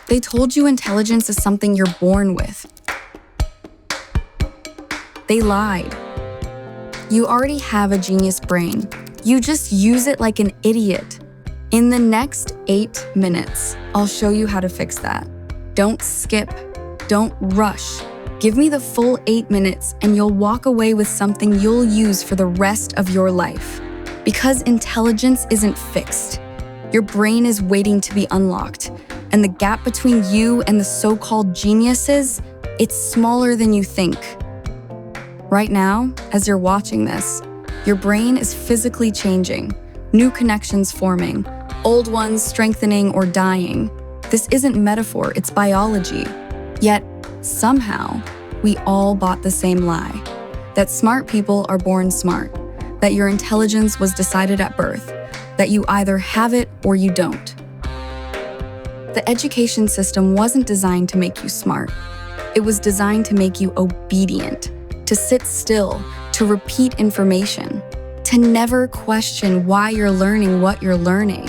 They told you intelligence is something you're born with. They lied. You already have a genius brain. You just use it like an idiot. In the next 8 minutes, I'll show you how to fix that. Don't skip. Don't rush. Give me the full 8 minutes and you'll walk away with something you'll use for the rest of your life. Because intelligence isn't fixed. Your brain is waiting to be unlocked. And the gap between you and the so-called geniuses, it's smaller than you think. Right now, as you're watching this, your brain is physically changing, new connections forming, old ones strengthening or dying. This isn't metaphor, it's biology. Yet, somehow, we all bought the same lie. That smart people are born smart. That your intelligence was decided at birth. That you either have it or you don't. The education system wasn't designed to make you smart. It was designed to make you obedient, to sit still, to repeat information, to never question why you're learning what you're learning.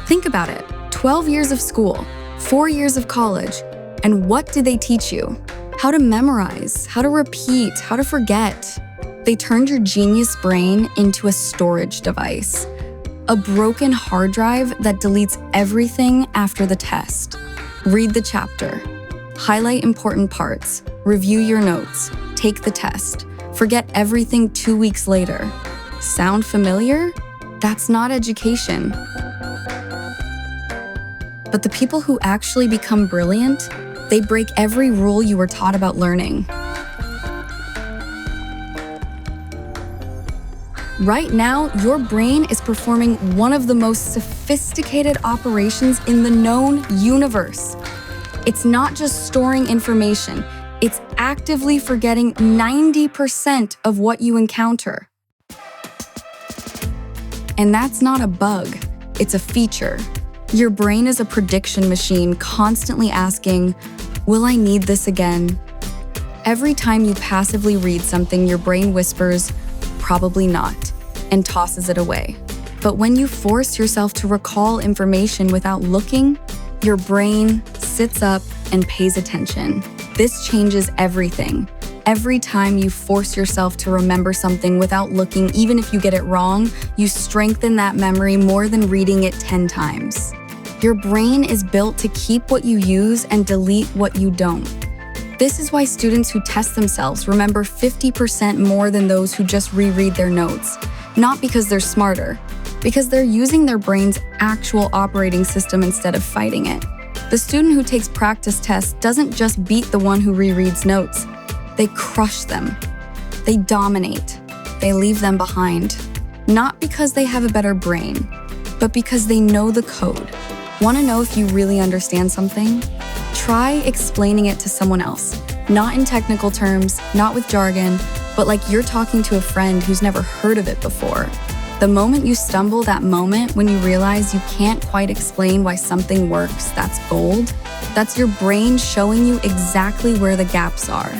Think about it. 12 years of school, 4 years of college, and what did they teach you? How to memorize, how to repeat, how to forget. They turned your genius brain into a storage device. A broken hard drive that deletes everything after the test. Read the chapter. Highlight important parts. Review your notes. Take the test. Forget everything 2 weeks later. Sound familiar? That's not education. But the people who actually become brilliant, they break every rule you were taught about learning. Right now, your brain is performing one of the most sophisticated operations in the known universe. It's not just storing information, it's actively forgetting 90% of what you encounter. And that's not a bug, it's a feature. Your brain is a prediction machine constantly asking, will I need this again? Every time you passively read something, your brain whispers, probably not, and tosses it away. But when you force yourself to recall information without looking, your brain sits up and pays attention. This changes everything. Every time you force yourself to remember something without looking, even if you get it wrong, you strengthen that memory more than reading it 10 times. Your brain is built to keep what you use and delete what you don't. This is why students who test themselves remember 50% more than those who just reread their notes. Not because they're smarter, because they're using their brain's actual operating system instead of fighting it. The student who takes practice tests doesn't just beat the one who rereads notes. They crush them. They dominate. They leave them behind. Not because they have a better brain, but because they know the code. Want to know if you really understand something? Try explaining it to someone else. Not in technical terms, not with jargon, but like you're talking to a friend who's never heard of it before. The moment you stumble, that moment when you realize you can't quite explain why something works, that's gold. That's your brain showing you exactly where the gaps are.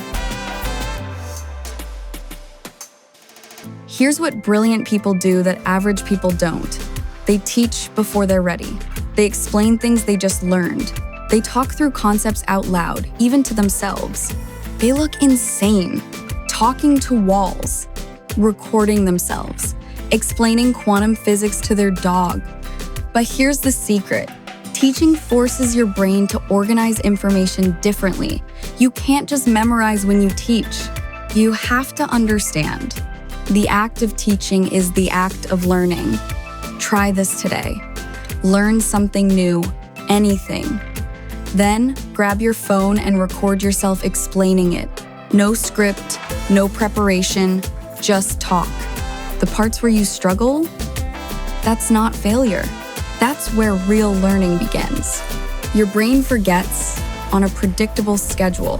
Here's what brilliant people do that average people don't. They teach before they're ready. They explain things they just learned. They talk through concepts out loud, even to themselves. They look insane, talking to walls, recording themselves, explaining quantum physics to their dog. But here's the secret. Teaching forces your brain to organize information differently. You can't just memorize when you teach. You have to understand. The act of teaching is the act of learning. Try this today. Learn something new, anything. Then grab your phone and record yourself explaining it. No script, no preparation, just talk. The parts where you struggle, that's not failure. That's where real learning begins. Your brain forgets on a predictable schedule.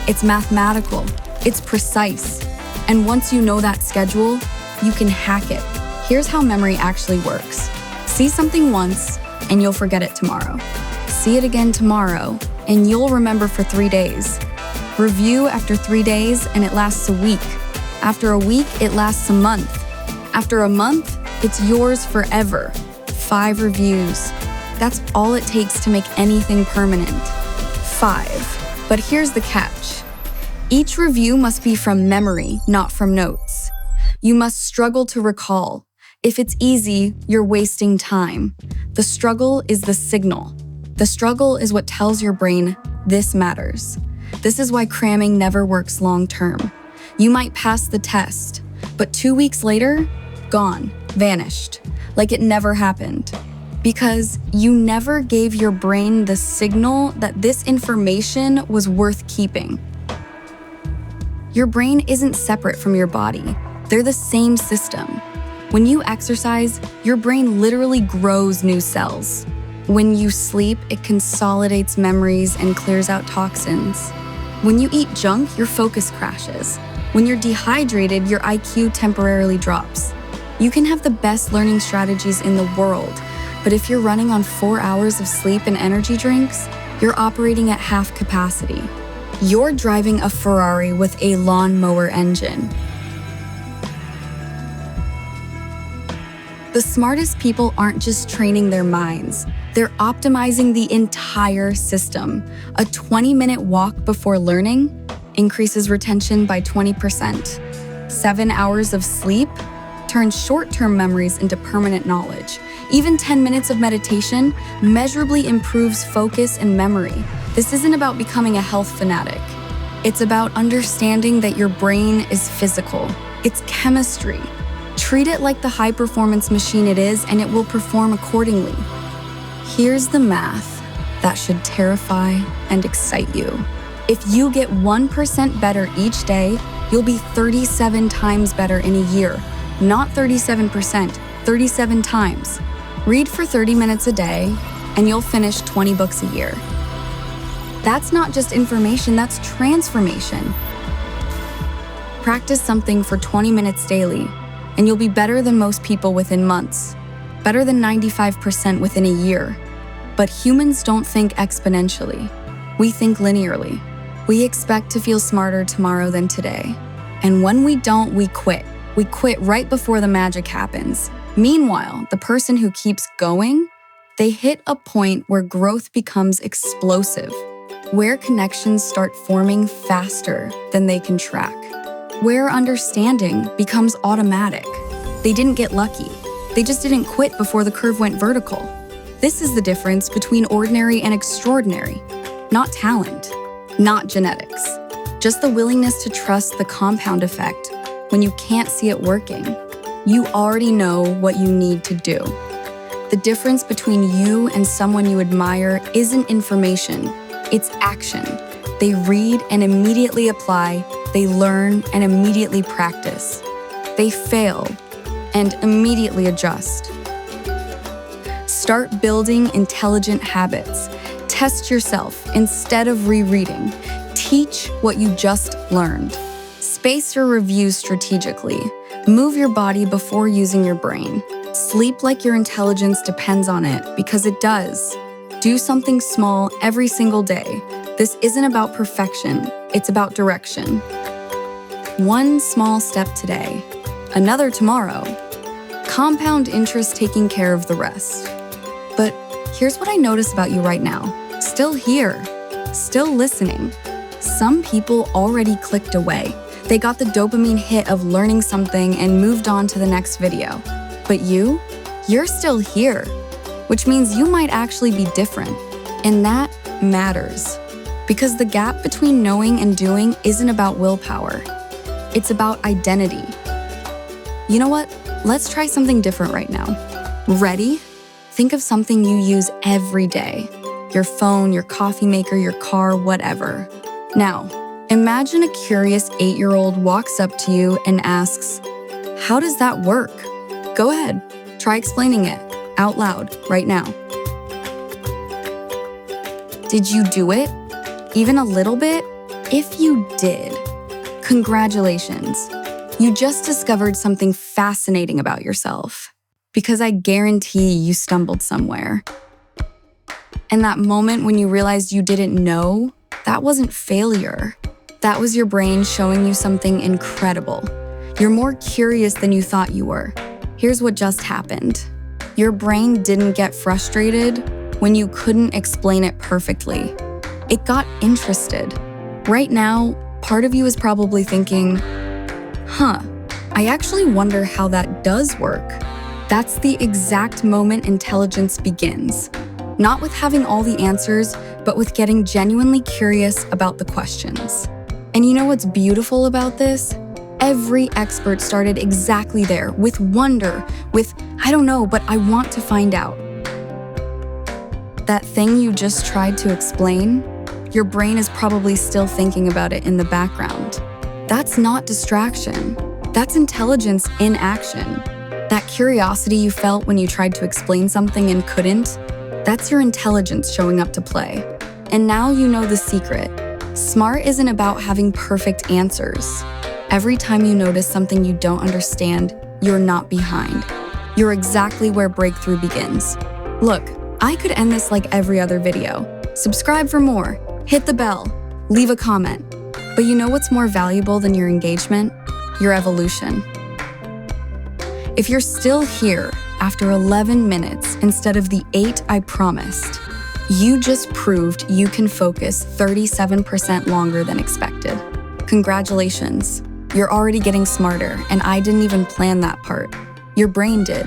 It's mathematical, it's precise. And once you know that schedule, you can hack it. Here's how memory actually works. See something once, and you'll forget it tomorrow. See it again tomorrow, and you'll remember for 3 days. Review after 3 days, and it lasts a week. After a week, it lasts a month. After a month, it's yours forever. 5 reviews. That's all it takes to make anything permanent. 5. But here's the catch. Each review must be from memory, not from notes. You must struggle to recall. If it's easy, you're wasting time. The struggle is the signal. The struggle is what tells your brain, this matters. This is why cramming never works long term. You might pass the test, but 2 weeks later, gone, vanished, like it never happened. Because you never gave your brain the signal that this information was worth keeping. Your brain isn't separate from your body. They're the same system. When you exercise, your brain literally grows new cells. When you sleep, it consolidates memories and clears out toxins. When you eat junk, your focus crashes. When you're dehydrated, your IQ temporarily drops. You can have the best learning strategies in the world, but if you're running on 4 hours of sleep and energy drinks, you're operating at half capacity. You're driving a Ferrari with a lawnmower engine. The smartest people aren't just training their minds, they're optimizing the entire system. A 20-minute walk before learning increases retention by 20%. 7 hours of sleep turns short-term memories into permanent knowledge. Even 10 minutes of meditation measurably improves focus and memory. This isn't about becoming a health fanatic. It's about understanding that your brain is physical. It's chemistry. Treat it like the high-performance machine it is, and it will perform accordingly. Here's the math that should terrify and excite you. If you get 1% better each day, you'll be 37 times better in a year. Not 37%, 37 times. Read for 30 minutes a day, and you'll finish 20 books a year. That's not just information, that's transformation. Practice something for 20 minutes daily, and you'll be better than most people within months, better than 95% within a year. But humans don't think exponentially. We think linearly. We expect to feel smarter tomorrow than today. And when we don't, we quit. We quit right before the magic happens. Meanwhile, the person who keeps going, they hit a point where growth becomes explosive, where connections start forming faster than they can track, where understanding becomes automatic. They didn't get lucky. They just didn't quit before the curve went vertical. This is the difference between ordinary and extraordinary. Not talent, not genetics, just the willingness to trust the compound effect when you can't see it working. You already know what you need to do. The difference between you and someone you admire isn't information, it's action. They read and immediately apply, they learn and immediately practice. They fail and immediately adjust. Start building intelligent habits. Test yourself instead of rereading. Teach what you just learned. Space your reviews strategically. Move your body before using your brain. Sleep like your intelligence depends on it, because it does. Do something small every single day. This isn't about perfection, it's about direction. One small step today, another tomorrow. Compound interest taking care of the rest. But here's what I notice about you right now. Still here, still listening. Some people already clicked away. They got the dopamine hit of learning something and moved on to the next video. But you're still here, which means you might actually be different. And that matters. Because the gap between knowing and doing isn't about willpower. It's about identity. You know what? Let's try something different right now. Ready? Think of something you use every day. Your phone, your coffee maker, your car, whatever. Now, imagine a curious 8-year-old walks up to you and asks, "How does that work?" Go ahead, try explaining it out loud right now. Did you do it? Even a little bit? If you did, congratulations. You just discovered something fascinating about yourself. Because I guarantee you stumbled somewhere. And that moment when you realized you didn't know, that wasn't failure. That was your brain showing you something incredible. You're more curious than you thought you were. Here's what just happened. Your brain didn't get frustrated when you couldn't explain it perfectly. It got interested. Right now, part of you is probably thinking, I actually wonder how that does work. That's the exact moment intelligence begins. Not with having all the answers, but with getting genuinely curious about the questions. And you know what's beautiful about this? Every expert started exactly there, with wonder, with, I don't know, but I want to find out. That thing you just tried to explain, your brain is probably still thinking about it in the background. That's not distraction. That's intelligence in action. That curiosity you felt when you tried to explain something and couldn't, that's your intelligence showing up to play. And now you know the secret. Smart isn't about having perfect answers. Every time you notice something you don't understand, you're not behind. You're exactly where breakthrough begins. Look, I could end this like every other video. Subscribe for more, hit the bell, leave a comment. But you know what's more valuable than your engagement? Your evolution. If you're still here after 11 minutes instead of the 8 I promised, you just proved you can focus 37% longer than expected. Congratulations. You're already getting smarter, and I didn't even plan that part. Your brain did.